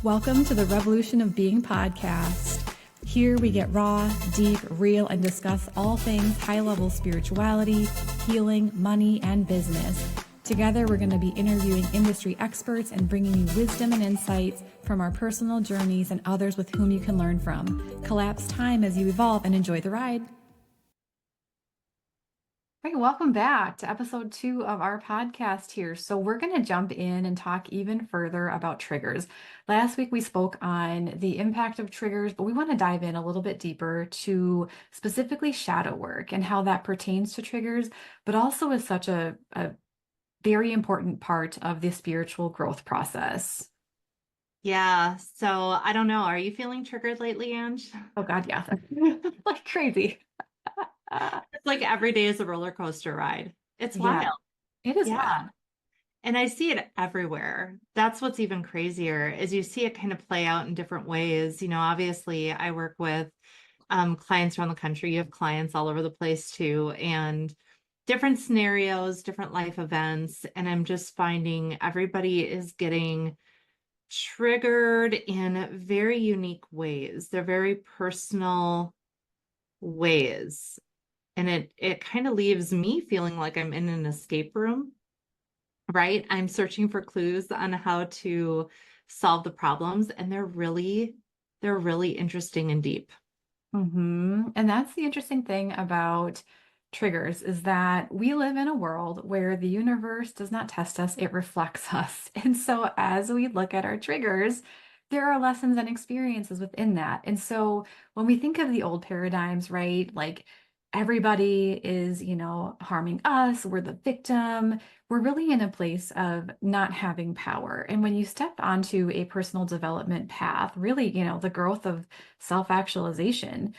Welcome to the Revolution of Being podcast. Here we get raw, deep, real, and discuss all things high-level spirituality, healing, money, and business. Together, we're going to be interviewing industry experts and bringing you wisdom and insights from our personal journeys and others with whom you can learn from. Collapse time as you evolve and enjoy the ride. All right, welcome back to episode 2 of our podcast here. So we're going to jump in and talk even further about triggers. Last week we spoke on the impact of triggers, but we want to dive in a little bit deeper to specifically shadow work and how that pertains to triggers, but also is such a very important part of the spiritual growth process. Yeah. So I don't know. Are you feeling triggered lately, Ange? Oh God, yeah. Like crazy. It's like every day is a roller coaster ride. It's Yeah, wild. it is Yeah. wild. And I see it everywhere. That's what's even crazier is you see it kind of play out in different ways. You know, obviously I work with clients around the country. You have clients all over the place too, and different scenarios, different life events. And I'm just finding everybody is getting triggered in very unique ways. They're very personal ways. And it kind of leaves me feeling like I'm in an escape room, right? I'm searching for clues on how to solve the problems, and they're really interesting and deep. And that's the interesting thing about triggers is that we live in a world where the universe does not test us, it reflects us. And so as we look at our triggers, there are lessons and experiences within that. And so when we think of the old paradigms, right, like everybody is, harming us, we're the victim, we're really in a place of not having power. And when you step onto a personal development path, really, the growth of self-actualization,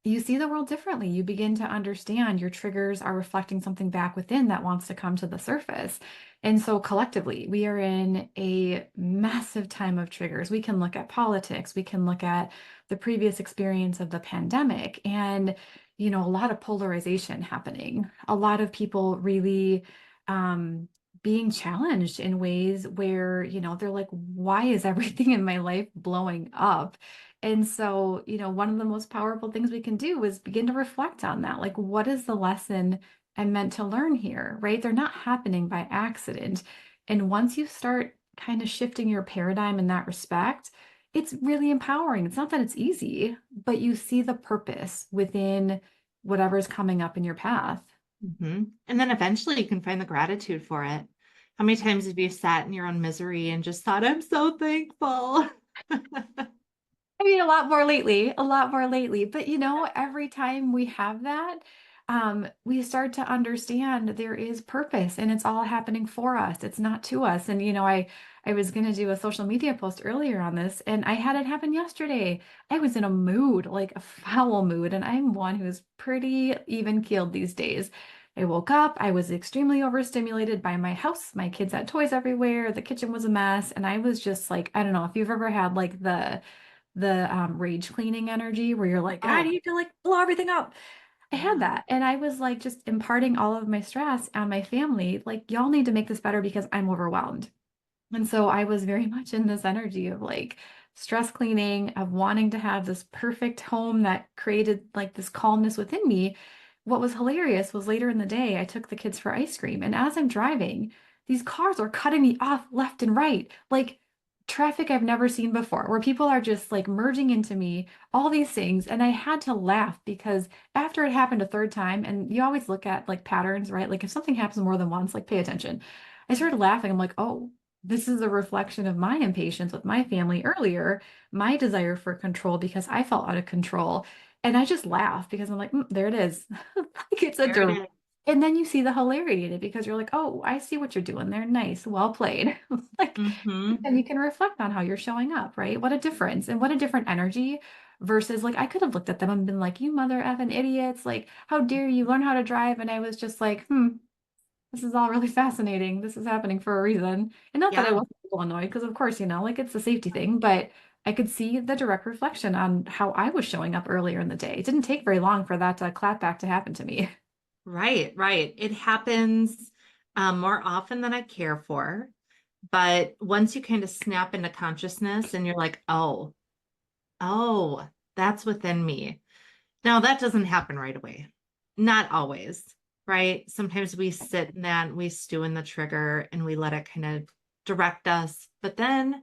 you see the world differently. You begin to understand your triggers are reflecting something back within that wants to come to the surface. And so collectively, we are in a massive time of triggers. We can look at politics, we can look at the previous experience of the pandemic, and a lot of polarization happening. A lot of people really being challenged in ways where, they're like, why is everything in my life blowing up? And so, one of the most powerful things we can do is begin to reflect on that. Like, what is the lesson I'm meant to learn here, right? They're not happening by accident. And once you start kind of shifting your paradigm in that respect, it's really empowering. It's not that it's easy, but you see the purpose within whatever's coming up in your path. And then eventually you can find the gratitude for it. How many times have you sat in your own misery and just thought, I'm so thankful? I mean, a lot more lately, a lot more lately. But every time we have that, we start to understand there is purpose and it's all happening for us. It's not to us. And I was gonna do a social media post earlier on this, and I had it happen yesterday. I was in a mood, like a foul mood, and I'm one who's pretty even keeled these days. I woke up, I was extremely overstimulated by my house. My kids had toys everywhere, the kitchen was a mess, and I was just like, I don't know if you've ever had like the rage cleaning energy where you're like, I need to like blow everything up. I had that. And I was like just imparting all of my stress on my family. Like, y'all need to make this better because I'm overwhelmed. And so I was very much in this energy of like stress cleaning, of wanting to have this perfect home that created like this calmness within me. What was hilarious was later in the day, I took the kids for ice cream. And as I'm driving, these cars are cutting me off left and right. Like, traffic I've never seen before, where people are just like merging into me, all these things. And I had to laugh because after it happened a third time, and you always look at like patterns, right? Like if something happens more than once, like pay attention. I started laughing. I'm like, oh, this is a reflection of my impatience with my family earlier, my desire for control because I felt out of control. And I just laugh because I'm like, there it is. Like it's a direct. And then you see the hilarity in it because you're like, oh, I see what you're doing there. Nice. Well played. Like, and you can reflect on how you're showing up, right? What a difference and what a different energy versus like I could have looked at them and been like, you mother effing idiots. Like, how dare you learn how to drive? And I was just like, this is all really fascinating. This is happening for a reason. And not that I wasn't a little annoyed, because of course, like it's a safety thing, but I could see the direct reflection on how I was showing up earlier in the day. It didn't take very long for that clap back to happen to me. Right. It happens more often than I care for. But once you kind of snap into consciousness and you're like, oh, that's within me. Now, that doesn't happen right away. Not always, right? Sometimes we sit in that, we stew in the trigger and we let it kind of direct us. But then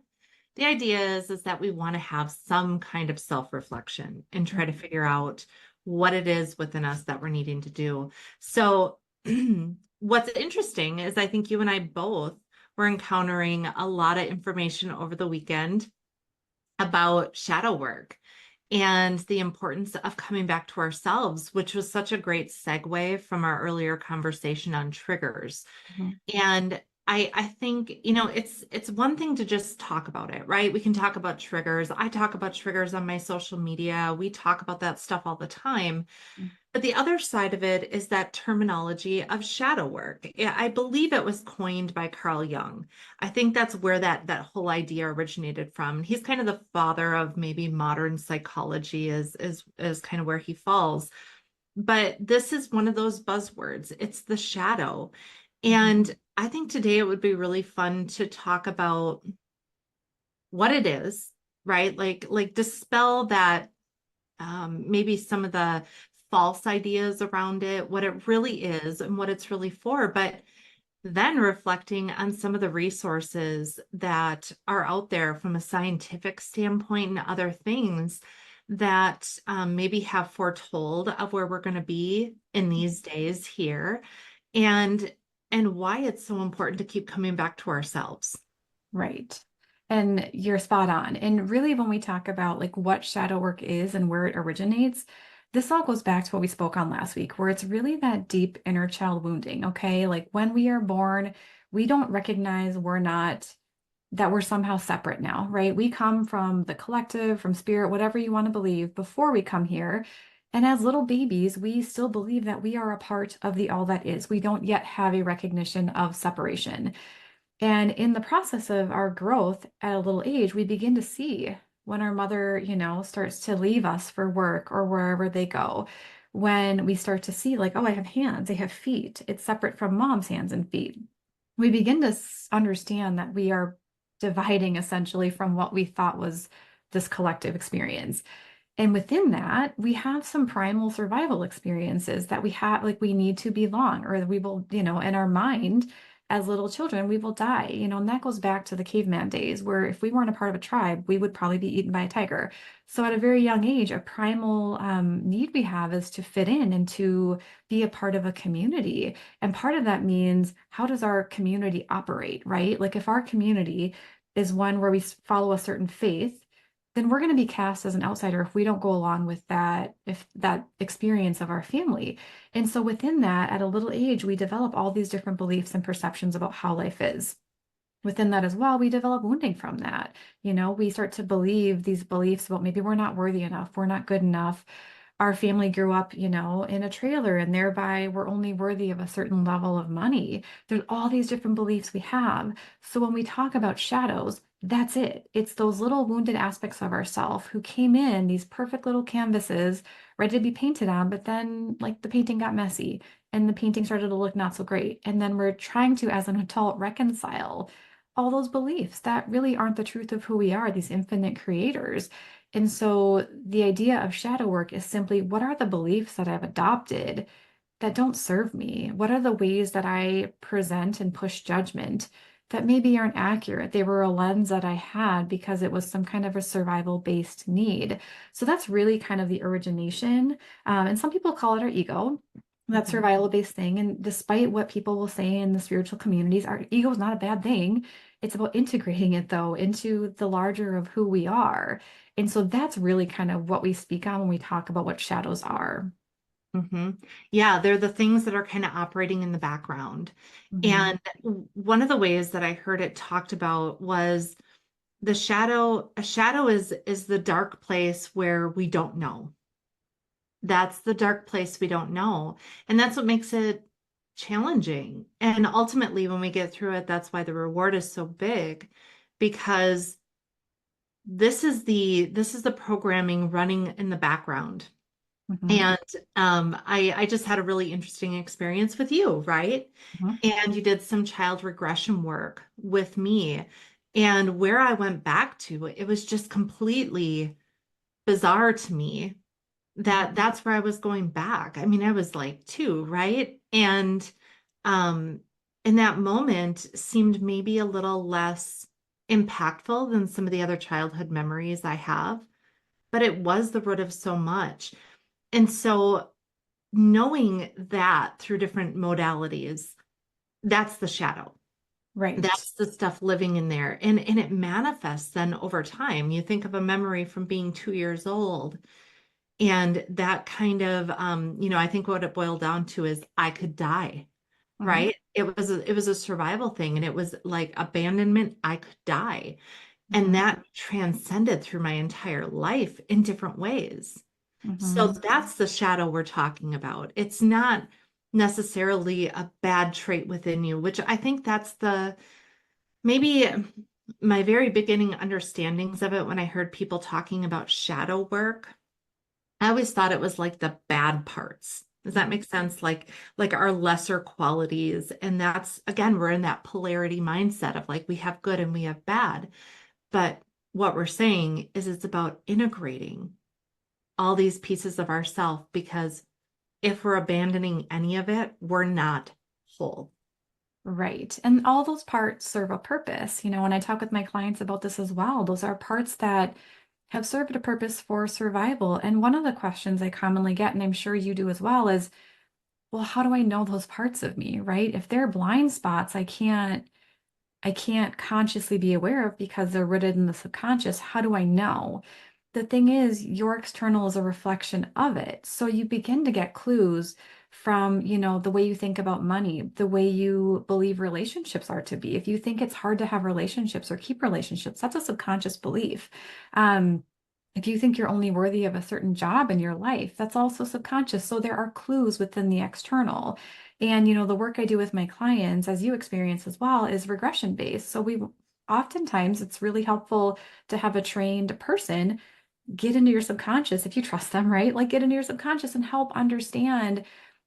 the idea is that we want to have some kind of self-reflection and try to figure out what it is within us that we're needing to do. So what's interesting is I think you and I both were encountering a lot of information over the weekend about shadow work and the importance of coming back to ourselves, which was such a great segue from our earlier conversation on triggers. Mhm. And I think, it's one thing to just talk about it, right? We can talk about triggers. I talk about triggers on my social media. We talk about that stuff all the time. But the other side of it is that terminology of shadow work. Yeah, I believe it was coined by Carl Jung. I think that's where that whole idea originated from. He's kind of the father of maybe modern psychology is kind of where he falls. But this is one of those buzzwords. It's the shadow. Mhm. And I think today it would be really fun to talk about what it is, right? Like dispel that maybe some of the false ideas around it, what it really is and what it's really for, but then reflecting on some of the resources that are out there from a scientific standpoint and other things that maybe have foretold of where we're going to be in these days here and why it's so important to keep coming back to ourselves. Right. And you're spot on. And really, when we talk about like what shadow work is and where it originates, this all goes back to what we spoke on last week, where it's really that deep inner child wounding. Okay. Like when we are born, we don't recognize that we're somehow separate now, right? We come from the collective, from spirit, whatever you want to believe before we come here. And as little babies, we still believe that we are a part of the all that is. We don't yet have a recognition of separation. And in the process of our growth at a little age, we begin to see when our mother, starts to leave us for work or wherever they go. When we start to see, like, oh, I have hands, I have feet, it's separate from mom's hands and feet. We begin to understand that we are dividing essentially from what we thought was this collective experience. And within that, we have some primal survival experiences that we have, like we need to belong, or we will, in our mind, as little children, we will die, and that goes back to the caveman days where if we weren't a part of a tribe, we would probably be eaten by a tiger. So at a very young age, a primal need we have is to fit in and to be a part of a community. And part of that means how does our community operate, right? Like if our community is one where we follow a certain faith, then we're going to be cast as an outsider if we don't go along with that, if that experience of our family. And so within that, at a little age, we develop all these different beliefs and perceptions about how life is. Within that as well, we develop wounding from that. We start to believe these beliefs about maybe we're not worthy enough, we're not good enough. Our family grew up, in a trailer, and thereby we're only worthy of a certain level of money. There's all these different beliefs we have. So when we talk about shadows, that's it. It's those little wounded aspects of ourself who came in these perfect little canvases ready to be painted on, but then like the painting got messy and the painting started to look not so great. And then we're trying to, as an adult, reconcile all those beliefs that really aren't the truth of who we are, these infinite creators. And so the idea of shadow work is simply what are the beliefs that I've adopted that don't serve me? What are the ways that I present and push judgment that maybe aren't accurate? They were a lens that I had because it was some kind of a survival-based need. So that's really kind of the origination. And some people call it our ego. That Mhm. survival-based thing. And despite what people will say in the spiritual communities, our ego is not a bad thing. It's about integrating it, though, into the larger of who we are. And so that's really kind of what we speak on when we talk about what shadows are. hmm Yeah, they're the things that are kind of operating in the background. Mhm. And one of the ways that I heard it talked about was a shadow is the dark place where we don't know. That's the dark place we don't know. And that's what makes it challenging. And ultimately, when we get through it, that's why the reward is so big because this is the programming running in the background. Hmm. And I just had a really interesting experience with you, right? Hmm. And you did some child regression work with me. And where I went back to, it was just completely bizarre to me that that's where I was going back. I mean, I was like two, right? And um, in that moment seemed maybe a little less impactful than some of the other childhood memories I have, but it was the root of so much. And so knowing that through different modalities, that's the shadow. Right. That's the stuff living in there. And it manifests then over time. You think of a memory from being 2 years old, and that kind of I think what it boiled down to is I could die, Hmm. right? It was a survival thing, and it was like abandonment, I could die. And Hmm. that transcended through my entire life in different ways. So Hmm. that's the shadow we're talking about. It's not necessarily a bad trait within you, which I think that's the maybe my very beginning understandings of it when I heard people talking about shadow work. I always thought it was like the bad parts. Does that make sense? Like our lesser qualities. And that's again, we're in that polarity mindset of like we have good and we have bad. But what we're saying is it's about integrating all these pieces of ourself, because if we're abandoning any of it, we're not whole. Right. And all those parts serve a purpose. When I talk with my clients about this as well, those are parts that have served a purpose for survival. And one of the questions I commonly get, and I'm sure you do as well, is, well, how do I know those parts of me, right? If they're blind spots, I can't consciously be aware of because they're rooted in the subconscious. How do I know? The thing is, your external is a reflection of it. So you begin to get clues from, the way you think about money, the way you believe relationships are to be. If you think it's hard to have relationships or keep relationships, that's a subconscious belief. Um, if you think you're only worthy of a certain job in your life, that's also subconscious. So there are clues within the external. And, the work I do with my clients, as you experience as well, is regression based. So oftentimes it's really helpful to have a trained person get into your subconscious if you trust them, right? Like get into your subconscious and help understand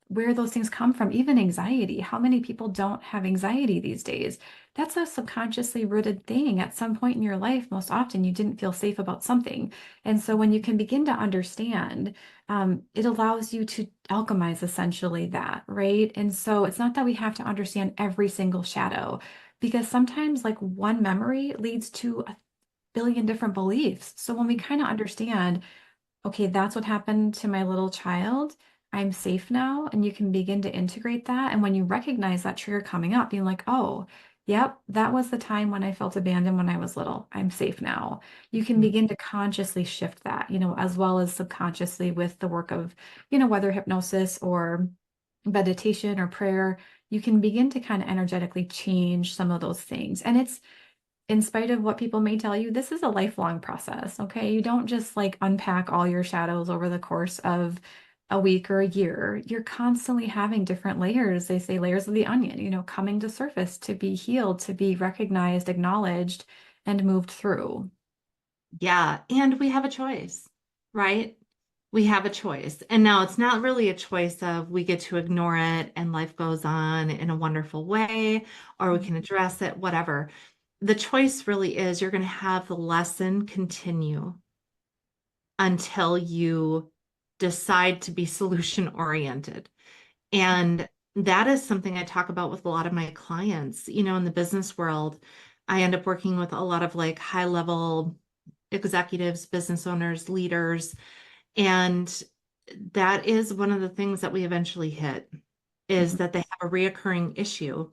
where those things come from, even anxiety. How many people don't have anxiety these days? That's a subconsciously rooted thing. At some point in your life, most often you didn't feel safe about something. And so when you can begin to understand, it allows you to alchemize essentially that, right? And so it's not that we have to understand every single shadow, because sometimes like one memory leads to a billion different beliefs. So when we kind of understand, okay, that's what happened to my little child. I'm safe now. And you can begin to integrate that. And when you recognize that trigger coming up, being like, oh, yep, that was the time when I felt abandoned when I was little. I'm safe now. You can Mhm. begin to consciously shift that, as well as subconsciously with the work of, whether hypnosis or meditation or prayer, you can begin to kind of energetically change some of those things. And it's in spite of what people may tell you, this is a lifelong process, okay? You don't just like unpack all your shadows over the course of a week or a year. You're constantly having different layers. They say layers of the onion, coming to surface to be healed, to be recognized, acknowledged, and moved through. Yeah, and we have a choice, right? We have a choice. And now it's not really a choice of we get to ignore it and life goes on in a wonderful way, or we can address it, whatever. The choice really is you're going to have the lesson continue until you decide to be solution oriented. And that is something I talk about with a lot of my clients. In the business world, I end up working with a lot of like high level executives, business owners, leaders. And that is one of the things that we eventually hit is Mhm. that they have a reoccurring issue.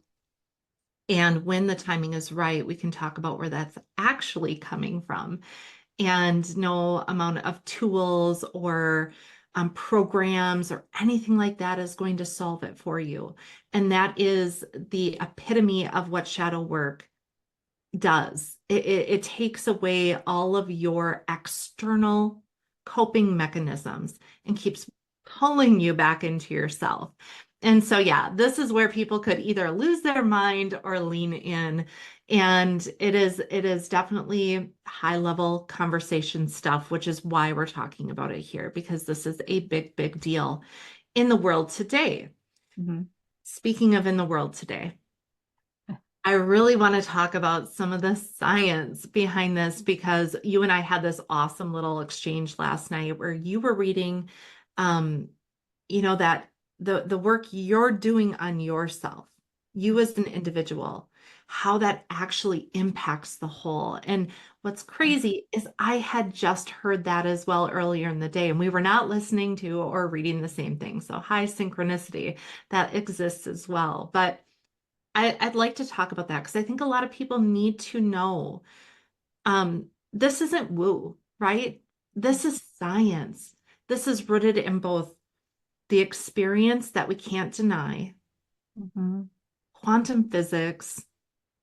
And when the timing is right, we can talk about where that's actually coming from. And no amount of tools or programs or anything like that is going to solve it for you. And that is the epitome of what shadow work does. It takes away all of your external coping mechanisms and keeps pulling you back into yourself. And so, yeah, this is where people could either lose their mind or lean in. And it is definitely high level conversation stuff, which is why we're talking about it here, because this is a big, big deal in the world today. Mhm. Speaking of in the world today, I really want to talk about some of the science behind this because you and I had this awesome little exchange last night where you were reading, um, that the work you're doing on yourself, you as an individual, how that actually impacts the whole. And what's crazy is I had just heard that as well earlier in the day, and we were not listening to or reading the same thing. So high synchronicity that exists as well. But I'd like to talk about that because I think a lot of people need to know this isn't woo, right? This is science. This is rooted in both the experience that we can't deny, Mhm. quantum physics.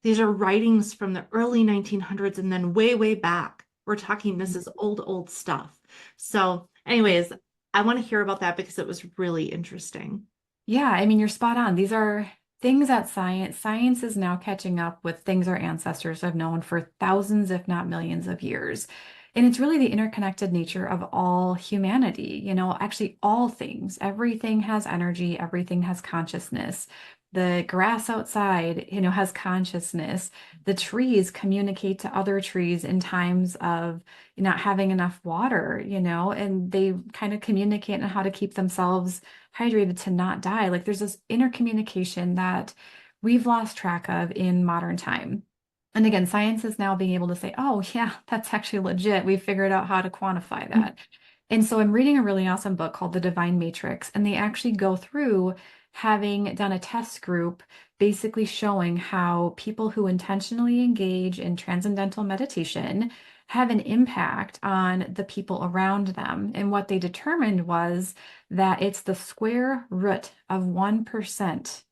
These are writings from the early 1900s and then way, way back. We're talking, this is old, old stuff. So, anyways, I want to hear about that because it was really interesting. Yeah, I mean, you're spot on. These are things that science is now catching up with things our ancestors have known for thousands, if not millions of years. And it's really the interconnected nature of all humanity, actually all things. Everything has energy, everything has consciousness. The grass outside, has consciousness. The trees communicate to other trees in times of not having enough water, and they kind of communicate on how to keep themselves hydrated to not die. Like there's this intercommunication that we've lost track of in modern time. And again, science is now being able to say, oh, yeah, that's actually legit. We've figured out how to quantify that. And so I'm reading a really awesome book called The Divine Matrix, and they actually go through having done a test group basically showing how people who intentionally engage in transcendental meditation have an impact on the people around them. And what they determined was that it's the square root of 1%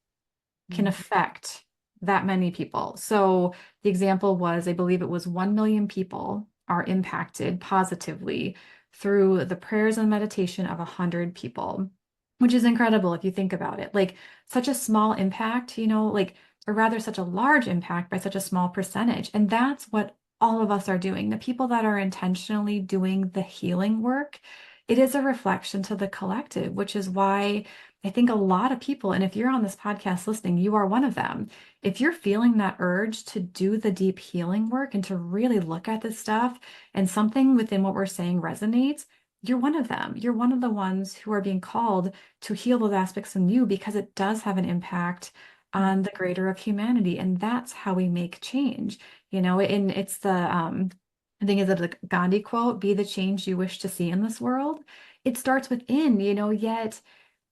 can affect that many people. So the example was, I believe it was 1 million people are impacted positively through the prayers and meditation of 100 people, which is incredible if you think about it. Like such a small impact, like, or rather such a large impact by such a small percentage. And that's what all of us are doing. The people that are intentionally doing the healing work, it is a reflection to the collective, which is why I think a lot of people, and if you're on this podcast listening, you are one of them. If you're feeling that urge to do the deep healing work and to really look at this stuff and something within what we're saying resonates, you're one of them. You're one of the ones who are being called to heal those aspects in you because it does have an impact on the greater of humanity. And that's how we make change, and it's I think is it the Gandhi quote, be the change you wish to see in this world. It starts within, yet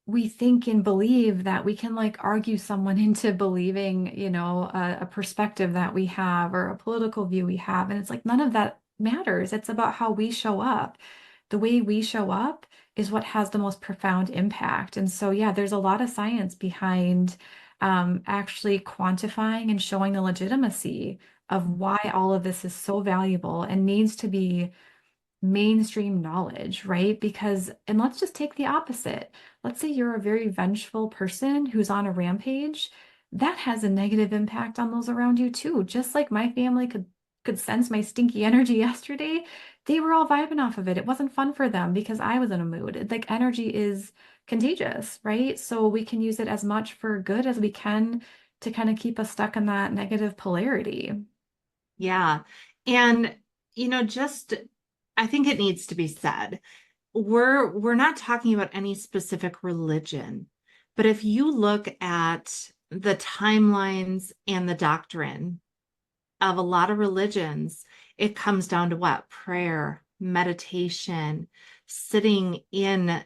we think and believe that we can like argue someone into believing, a perspective that we have or a political view we have. And it's like none of that matters. It's about how we show up. The way we show up is what has the most profound impact. And so, yeah, there's a lot of science behind actually quantifying and showing the legitimacy of why all of this is so valuable and needs to be mainstream knowledge, right? Because, and let's just take the opposite. Let's say you're a very vengeful person who's on a rampage. That has a negative impact on those around you too. Just like my family could sense my stinky energy yesterday, they were all vibing off of it. It wasn't fun for them because I was in a mood. Like energy is contagious, right? So we can use it as much for good as we can to kind of keep us stuck in that negative polarity. Yeah. And, just I think it needs to be said. We're not talking about any specific religion, but if you look at the timelines and the doctrine of a lot of religions, it comes down to what? Prayer, meditation, sitting in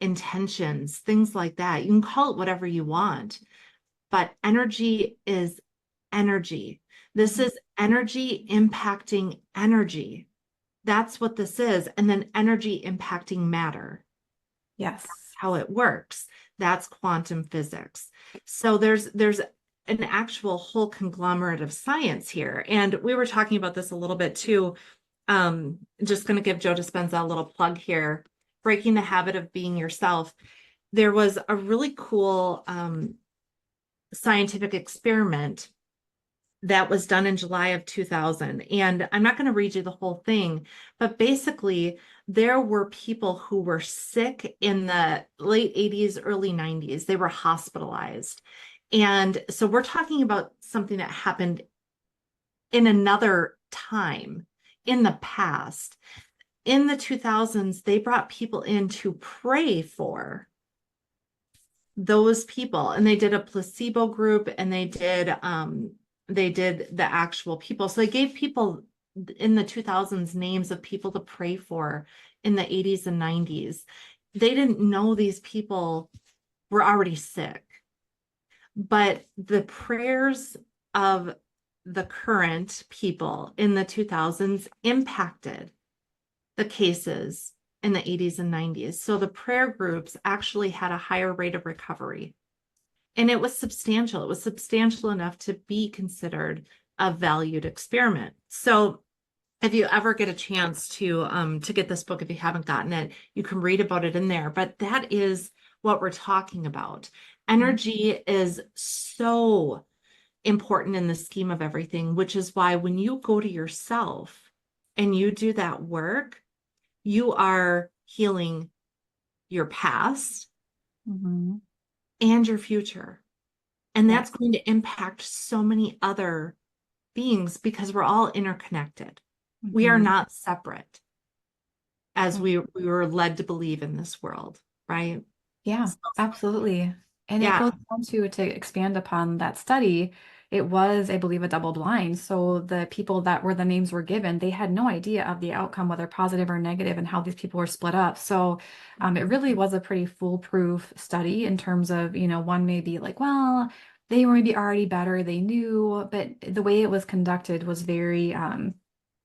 intentions, things like that. You can call it whatever you want, but energy is energy. This Mhm. is energy impacting energy. That's what this is. And then energy impacting matter, Yes. how it works. That's quantum physics. So there's an actual whole conglomerate of science here. And we were talking about this a little bit too. Just going to give Joe Dispenza a little plug here. Breaking the habit of being yourself. There was a really cool scientific experiment that was done in July of 2000. And I'm not going to read you the whole thing, but basically, there were people who were sick in the late 80s, early 90s. They were hospitalized. And so we're talking about something that happened in another time in the past. In the 2000s, they brought people in to pray for those people, and they did a placebo group, and they did the actual people. So they gave people in the 2000s names of people to pray for in the 80s and 90s. They didn't know these people were already sick, but the prayers of the current people in the 2000s impacted the cases in the 80s and 90s. So the prayer groups actually had a higher rate of recovery. And it was substantial. It was substantial enough to be considered a valued experiment. So if you ever get a chance to get this book, if you haven't gotten it, you can read about it in there. But that is what we're talking about. Energy is so important in the scheme of everything, which is why when you go to yourself and you do that work, you are healing your past Mm-hmm. and your future. And Yeah. that's going to impact so many other beings because we're all interconnected. We are Mm-hmm. not separate as we were led to believe in this world, right? Yeah, So, absolutely. And it goes yeah. on to expand upon that study. It was, I believe, a double blind. So the people that were the names were given, they had no idea of the outcome, whether positive or negative, and how these people were split up. So it really was a pretty foolproof study in terms of, one may be like, well, they were maybe already better, they knew, but the way it was conducted was very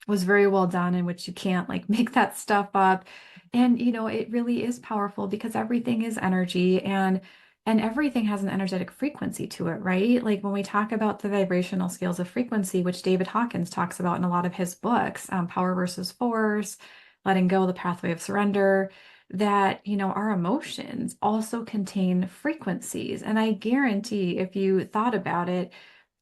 well done, in which you can't like make that stuff up. And it really is powerful because everything is energy, and everything has an energetic frequency to it, right? Like when we talk about the vibrational scales of frequency, which David Hawkins talks about in a lot of his books, Power versus Force, Letting Go, The Pathway of Surrender, that our emotions also contain frequencies. And I guarantee if you thought about it,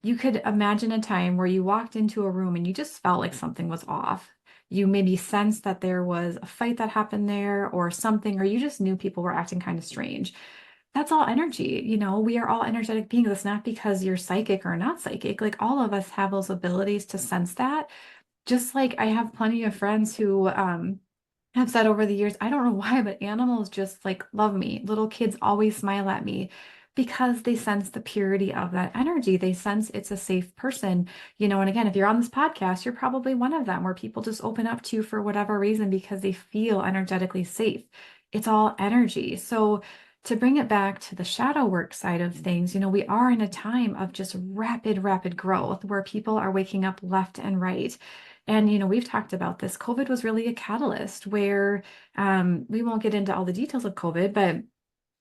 you could imagine a time where you walked into a room and you just felt like something was off. You maybe sensed that there was a fight that happened there or something, or you just knew people were acting kind of strange. That's all energy. We are all energetic beings. It's not because you're psychic or not psychic. Like all of us have those abilities to sense that. Just like I have plenty of friends who have said over the years, I don't know why, but animals just like love me. Little kids always smile at me because they sense the purity of that energy. They sense it's a safe person. And again, if you're on this podcast, you're probably one of them where people just open up to you for whatever reason because they feel energetically safe. It's all energy. So to bring it back to the shadow work side of things, we are in a time of just rapid, rapid growth where people are waking up left and right. And, we've talked about this. COVID was really a catalyst where we won't get into all the details of COVID, but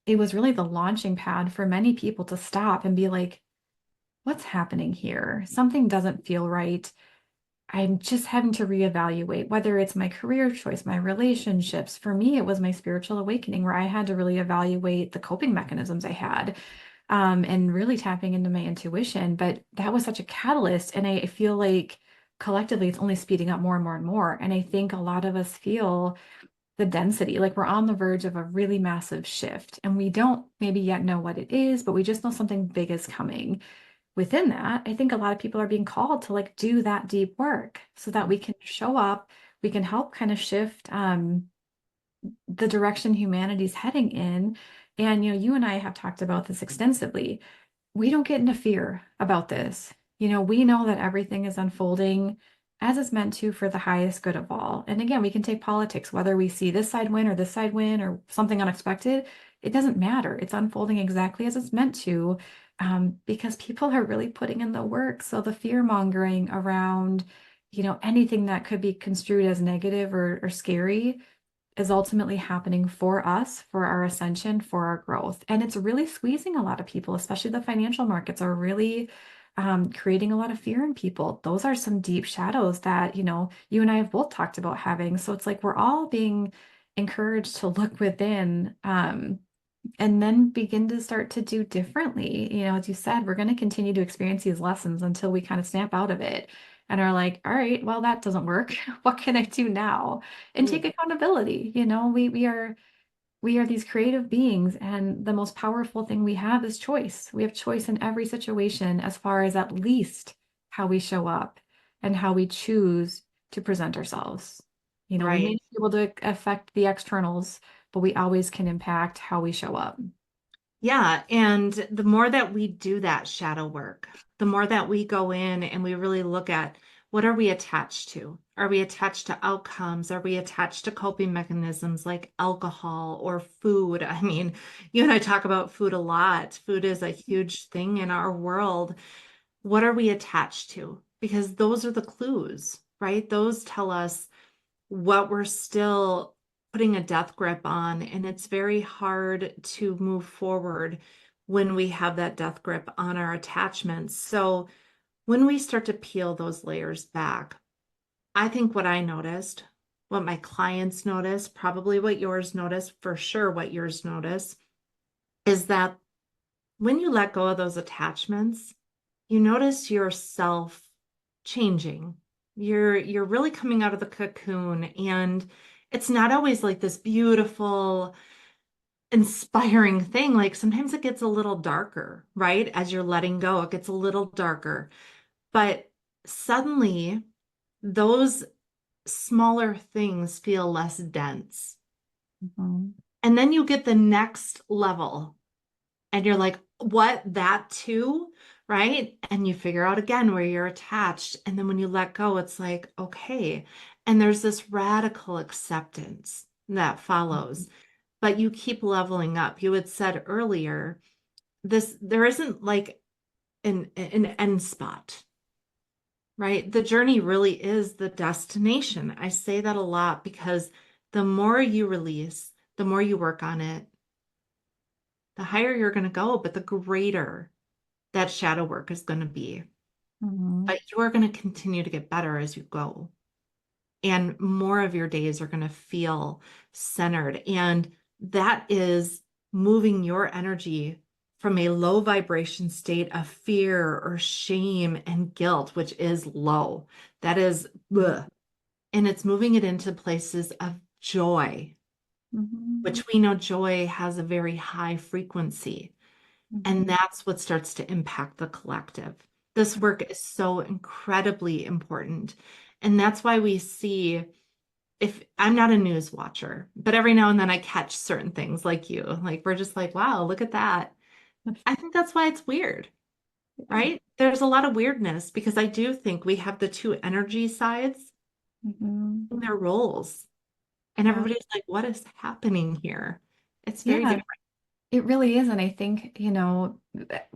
it was really the launching pad for many people to stop and be like, what's happening here? Something doesn't feel right. I'm just having to reevaluate whether it's my career choice, my relationships. For me, it was my spiritual awakening where I had to really evaluate the coping mechanisms I had, and really tapping into my intuition. But that was such a catalyst. And I feel like collectively it's only speeding up more and more and more. And I think a lot of us feel the density, like we're on the verge of a really massive shift. And we don't maybe yet know what it is, but we just know something big is coming. Within that, I think a lot of people are being called to like do that deep work so that we can show up, we can help kind of shift the direction humanity's heading in. And you and I have talked about this extensively. We don't get into fear about this. We know that everything is unfolding as it's meant to for the highest good of all. And again, we can take politics, whether we see this side win or this side win or something unexpected, it doesn't matter. It's unfolding exactly as it's meant to, because people are really putting in the work. So the fear mongering around, anything that could be construed as negative or scary is ultimately happening for us, for our ascension, for our growth. And it's really squeezing a lot of people, especially the financial markets are really creating a lot of fear in people. Those are some deep shadows that, you and I have both talked about having. So it's like we're all being encouraged to look within. and then begin to start to do differently. As you said, we're going to continue to experience these lessons until we kind of snap out of it and are like, all right, well, that doesn't work. What can I do now? And take Right. accountability. We are these creative beings, and the most powerful thing we have is choice. We have choice in every situation as far as at least how we show up and how we choose to present ourselves. We may Right. not be able to affect the externals, but we always can impact how we show up. Yeah, and the more that we do that shadow work, the more that we go in and we really look at what are we attached to? Are we attached to outcomes? Are we attached to coping mechanisms like alcohol or food? I mean, you and I talk about food a lot. Food is a huge thing in our world. What are we attached to? Because those are the clues, right? Those tell us what we're still putting a death grip on. And it's very hard to move forward when we have that death grip on our attachments. So when we start to peel those layers back, I think what I noticed, what my clients noticed, probably what yours noticed, for sure what yours noticed, is that when you let go of those attachments, you notice yourself changing. You're really coming out of the cocoon, and it's not always like this beautiful, inspiring thing. Like sometimes it gets a little darker, right? As you're letting go, it gets a little darker. But suddenly those smaller things feel less dense. Mhm. And then you get the next level and you're like, what, that too? Right? And you figure out again where you're attached. And then when you let go, it's like, okay. And there's this radical acceptance that follows, but you keep leveling up. You had said earlier, there isn't like an end spot, right? The journey really is the destination. I say that a lot because the more you release, the more you work on it, the higher you're going to go, but the greater that shadow work is going to be. Mhm. But you are going to continue to get better as you go. And more of your days are going to feel centered. And that is moving your energy from a low vibration state of fear or shame and guilt, which is low. That is, bleh. And it's moving it into places of joy, Mhm. which we know joy has a very high frequency. And Mhm. that's what starts to impact the collective. This work is so incredibly important. And that's why we see, if I'm not a news watcher, but every now and then I catch certain things like you. Like we're just like, wow, look at that. I think that's why it's weird, Yeah. right? There's a lot of weirdness because I do think we have the two energy sides Mhm. in their roles. And Yeah. everybody's like, what is happening here? It's very Yeah. different. It really is. And I think,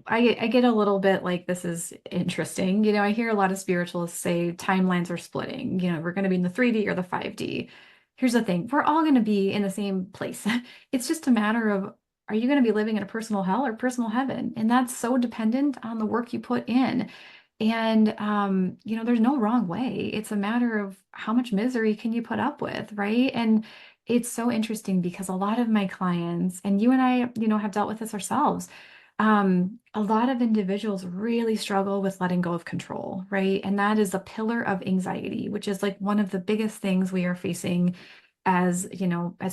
I get a little bit like this is interesting. I hear a lot of spiritualists say timelines are splitting. We're going to be in the 3D or the 5D. Here's the thing, we're all going to be in the same place. It's just a matter of, are you going to be living in a personal hell or personal heaven? And that's so dependent on the work you put in. And there's no wrong way. It's a matter of how much misery can you put up with, right? And it's so interesting because a lot of my clients, and you and I, have dealt with this ourselves. A lot of individuals really struggle with letting go of control, right? And that is a pillar of anxiety, which is like one of the biggest things we are facing as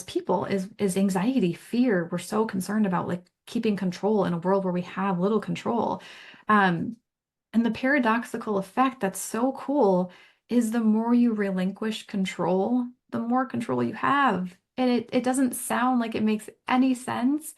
people is anxiety, fear. We're so concerned about like keeping control in a world where we have little control. Um, and the paradoxical effect that's so cool is the more you relinquish control, the more control you have. And it doesn't sound like it makes any sense,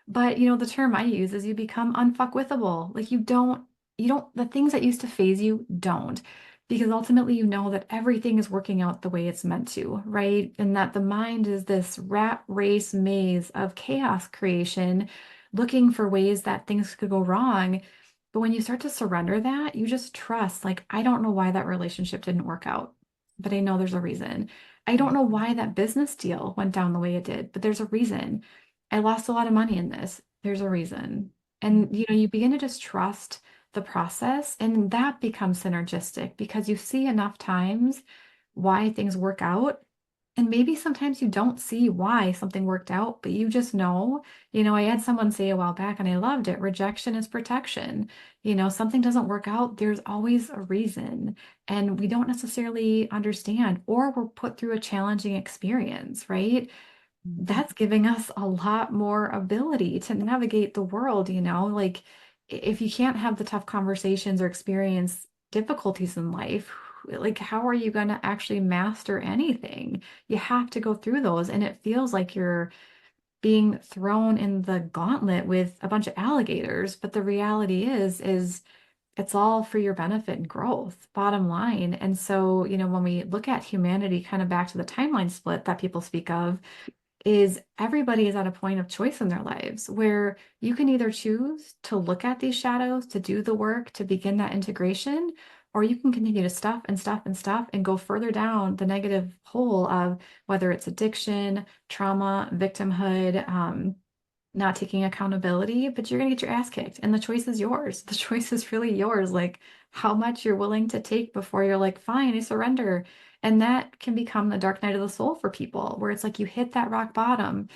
but the term I use is you become unfuckwithable. Like the things that used to phase you don't. Because ultimately you know that everything is working out the way it's meant to, right? And that the mind is this rat race maze of chaos creation, looking for ways that things could go wrong. But when you start to surrender that, you just trust, like, I don't know why that relationship didn't work out, but I know there's a reason. I don't Right. know why that business deal went down the way it did, but there's a reason. I lost a lot of money in this. There's a reason. And you begin to just trust the process, and that becomes synergistic because you see enough times why things work out And maybe sometimes you don't see why something worked out, but you just know. I had someone say a while back and I loved it. Rejection is protection. Something doesn't work out, there's always a reason. And we don't necessarily understand, or we're put through a challenging experience, right? Mhm. That's giving us a lot more ability to navigate the world. Like if you can't have the tough conversations or experience difficulties in life, like how are you going to actually master anything? You have to go through those, and it feels like you're being thrown in the gauntlet with a bunch of alligators, but the reality is it's all for your benefit and growth, bottom line. And so, when we look at humanity, kind of back to the timeline split that people speak of, is everybody is at a point of choice in their lives where you can either choose to look at these shadows, to do the work, to begin that integration, or you can continue to stuff and stuff and stuff and go further down the negative hole of whether it's addiction, trauma, victimhood, not taking accountability, but you're going to get your ass kicked. And the choice is yours. The choice is really yours. Like how much you're willing to take before you're like, fine, I surrender. And that can become the dark night of the soul for people, where it's like you hit that rock bottom,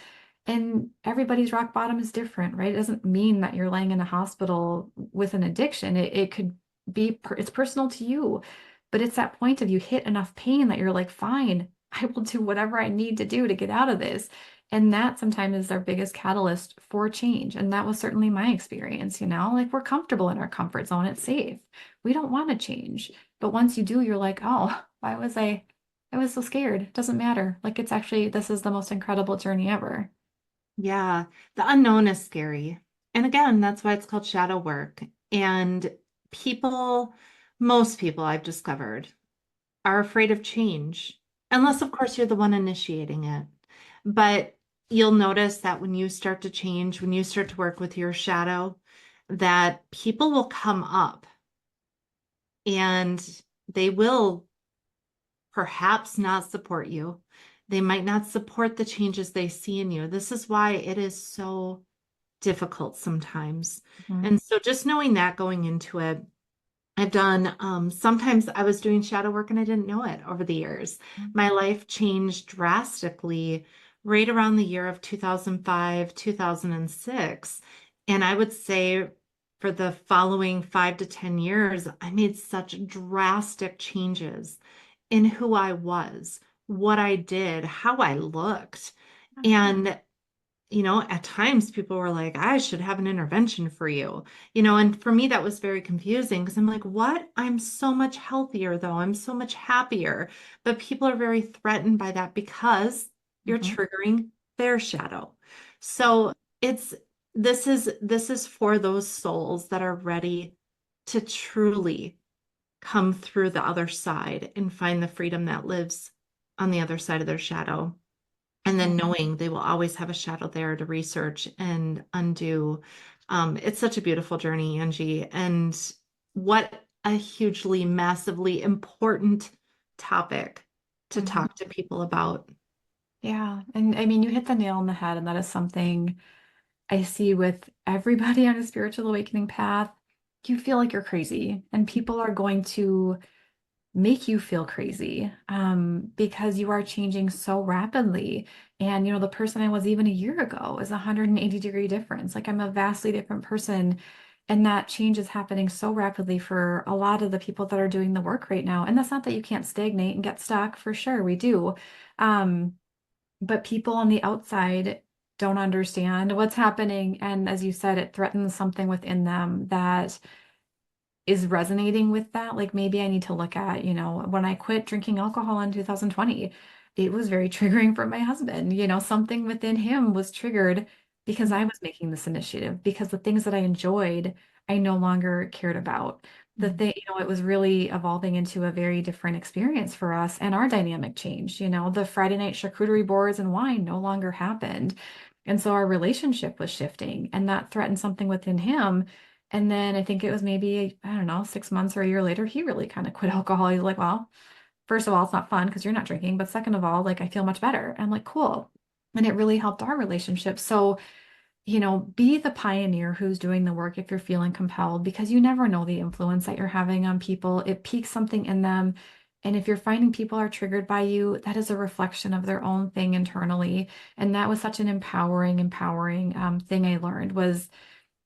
and everybody's rock bottom is different, right? It doesn't mean that you're laying in a hospital with an addiction. It could be, it's personal to you, but it's that point of you hit enough pain that you're like, fine, I will do whatever I need to do to get out of this. And that sometimes is our biggest catalyst for change. And that was certainly my experience. Like we're comfortable in our comfort zone, it's safe. We don't want to change. But once you do, you're like, oh, why was I was so scared. It doesn't matter. Like it's actually, this is the most incredible journey ever. Yeah, the unknown is scary. And again, that's why it's called shadow work. And people, most people I've discovered are afraid of change, unless, of course, you're the one initiating it. But you'll notice that when you start to change, when you start to work with your shadow, that people will come up and they will perhaps not support you. They might not support the changes they see in you. This is why it is so difficult sometimes. Mhm. And so just knowing that going into it, I've done, sometimes I was doing shadow work and I didn't know it over the years. My life changed drastically right around the year of 2005, 2006. And I would say for the following 5 to 10 years, I made such drastic changes in who I was, what I did, how I looked. And at times people were like, I should have an intervention for you, and for me, that was very confusing because I'm like, what? I'm so much healthier, though. I'm so much happier. But people are very threatened by that because you're Mhm. triggering their shadow. So it's, this is for those souls that are ready to truly come through the other side and find the freedom that lives on the other side of their shadow. And then knowing they will always have a shadow there to research and undo. It's such a beautiful journey, Angie. And what a hugely, massively important topic to Mhm. talk to people about. Yeah. And I mean, you hit the nail on the head, and that is something I see with everybody on a spiritual awakening path. You feel like you're crazy, and people are going to make you feel crazy because you are changing so rapidly. And, the person I was even a year ago is a 180-degree difference. Like I'm a vastly different person. And that change is happening so rapidly for a lot of the people that are doing the work right now. And that's not that you can't stagnate and get stuck, for sure, we do. Um, but people on the outside don't understand what's happening. And as you said, it threatens something within them that is resonating with that. Like maybe I need to look at, when I quit drinking alcohol in 2020, it was very triggering for my husband. Something within him was triggered because I was making this initiative, because the things that I enjoyed, I no longer cared about. The thing, it was really evolving into a very different experience for us, and our dynamic changed. The Friday night charcuterie boards and wine no longer happened. And so our relationship was shifting, and that threatened something within him. And then I think it was maybe, I don't know, 6 months or a year later, he really kind of quit alcohol. He's like, well, first of all, it's not fun because you're not drinking. But second of all, like, I feel much better. And I'm like, cool. And it really helped our relationship. So, be the pioneer who's doing the work if you're feeling compelled, because you never know the influence that you're having on people. It piques something in them. And if you're finding people are triggered by you, that is a reflection of their own thing internally. And that was such an empowering thing I learned was,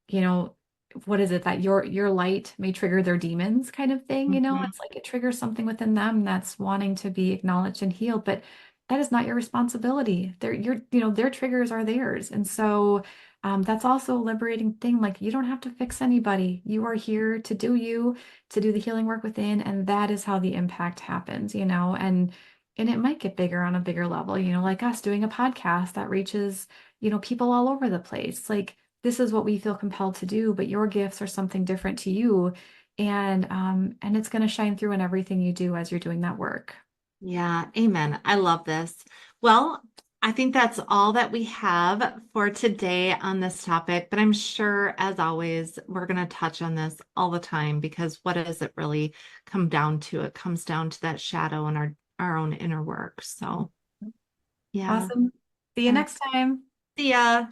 you know, what is it that your light may trigger their demons kind of thing, you know? Mhm. It's like it triggers something within them that's wanting to be acknowledged and healed, but that is not your responsibility. Their triggers are theirs. And so that's also a liberating thing. Like you don't have to fix anybody. You are here to do you, to do the healing work within, and that is how the impact happens, you know, and it might get bigger on a bigger level, you know, like us doing a podcast that reaches, you know, people all over the place. Like this is what we feel compelled to do, but your gifts are something different to you. And it's going to shine through in everything you do as you're doing that work. Yeah, amen. I love this. Well, I think that's all that we have for today on this topic, but I'm sure, as always, we're going to touch on this all the time because what does it really come down to? It comes down to that shadow and our own inner work. So, yeah. Awesome. See you All right. next time. See ya.